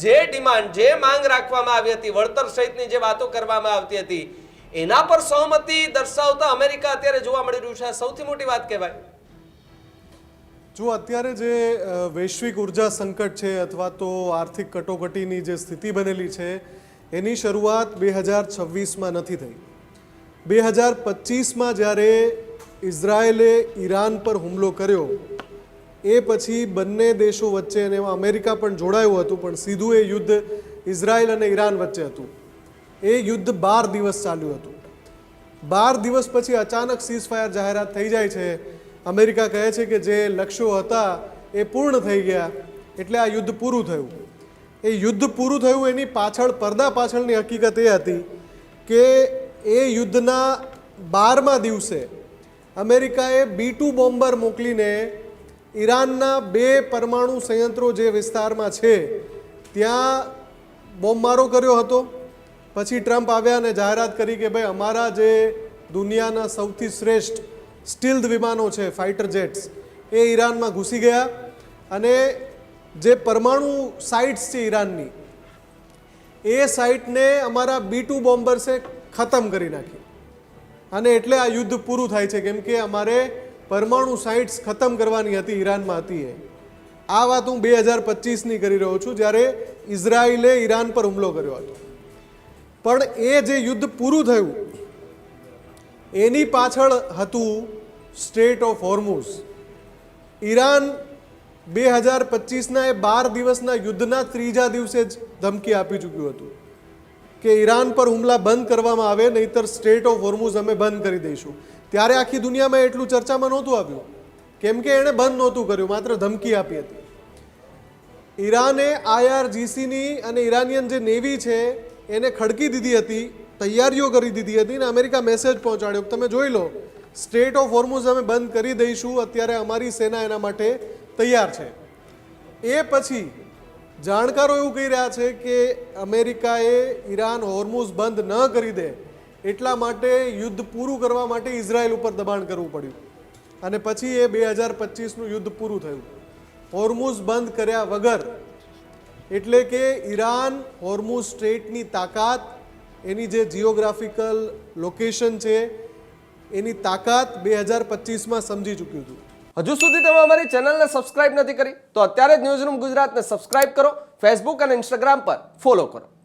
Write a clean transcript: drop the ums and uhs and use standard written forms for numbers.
જે ડિમાન્ડ જે માંગ રાખવામાં આવી હતી, વળતર સહિતની જે વાતો કરવામાં આવતી હતી, એના પર સહમતિ દર્શાવતા અમેરિકા અત્યારે જોવા મળી રહ્યું છે. સૌથી મોટી વાત કહેવાય. જો અત્યારે જે વૈશ્વિક ઉર્જા સંકટ છે અથવા તો આર્થિક કટોકટીની જે સ્થિતિ બનેલી છે એની શરૂઆત 2026માં નથી થઈ. 2025માં જ્યારે ઇઝરાયેલે ઈરાન પર હુમલો કર્યો એ પછી બંને દેશો વચ્ચે, અને એમાં અમેરિકા પણ જોડાયું હતું, પણ સીધું એ યુદ્ધ ઇઝરાયેલ અને ઈરાન વચ્ચે હતું. એ યુદ્ધ 12 દિવસ ચાલ્યું હતું. 12 દિવસ પછી અચાનક સીઝફાયર જાહેરાત થઈ જાય છે. અમેરિકા કહે છે કે જે લક્ષ્યો હતા એ પૂર્ણ થઈ ગયા, એટલે આ યુદ્ધ પૂરું થયું. એ યુદ્ધ પૂરું થયું એની પાછળ, પડદા પાછળની હકીકત એ હતી કે એ યુદ્ધના 12મા દિવસે અમેરિકાએ B-2 બોમ્બર મોકલીને ઈરાનના 2 પરમાણુ સંયંત્રો જે વિસ્તારમાં છે ત્યાં બોમ્બમારો કર્યો હતો. પછી ટ્રમ્પ આવ્યા અને જાહેરાત કરી કે ભાઈ અમારા જે દુનિયાના સૌથી શ્રેષ્ઠ સ્ટીલ્થ વિમાનો છે, ફાઇટર જેટ્સ, એ ઈરાનમાં ઘૂસી ગયા અને જે પરમાણુ સાઇટ્સ છે ઈરાનની, એ સાઇટને અમારા B-2 બોમ્બર્સે ખતમ કરી નાખી. અને એટલે આ યુદ્ધ પૂરું થાય છે, કેમ કે અમારે પરમાણુ સાઇટ્સ ખતમ કરવાની હતી, ઈરાનમાં હતી. આ વાત હું 2025ની કરી રહ્યો છું, જ્યારે ઇઝરાયલે ઈરાન પર હુમલો કર્યો હતો. પણ એ જે યુદ્ધ પૂરું થયું એની પાછળ હતું સ્ટ્રેટ ઓફ હોર્મુઝ. ઈરાન 2025ના એ 12 દિવસના યુદ્ધના 3જા દિવસે જ ધમકી આપી ચૂક્યું હતું કે ઈરાન પર હુમલા બંધ કરવામાં આવે, નહીતર સ્ટ્રેટ ઓફ હોર્મુઝ અમે બંધ કરી દઈશું. ત્યારે આખી દુનિયામાં એટલું ચર્ચામાં નહોતું આવ્યું, કેમ કે એણે બંધ નહોતું કર્યું, માત્ર ધમકી આપી હતી. ઈરાને IRGCની અને ઈરાનિયન જે નેવી છે એને ખડકી દીધી હતી, તૈયારીઓ કરી દીધી હતી, અને અમેરિકા મેસેજ પહોંચાડ્યો કે તમે જોઈ લો, સ્ટ્રેટ ઓફ હોર્મુઝ અમે બંધ કરી દઈશું, અત્યારે અમારી સેના એના માટે તૈયાર છે. એ પછી જાણકારો એવું કહી રહ્યા છે કે અમેરિકાએ ઈરાન હોર્મુઝ બંધ ન કરી દે એટલા માટે યુદ્ધ પૂરું કરવા માટે ઇઝરાયલ ઉપર દબાણ કરવું પડ્યું, અને પછી એ 2025નું યુદ્ધ પૂરું થયું હોર્મુઝ બંધ કર્યા વગર. એટલે કે ઈરાન હોર્મુઝ સ્ટ્રેટની તાકાત, એની જે જિયોગ્રાફિકલ લોકેશન છે એની તાકાત 2025માં સમજી ચૂક્યું હતું. હજુ સુધી તમે અમારી ચેનલને સબસ્ક્રાઇબ નથી કરી તો અત્યારે જ ન્યૂઝરૂમ ગુજરાતને સબસ્ક્રાઇબ કરો, ફેસબુક અને ઇન્સ્ટાગ્રામ પર ફોલો કરો.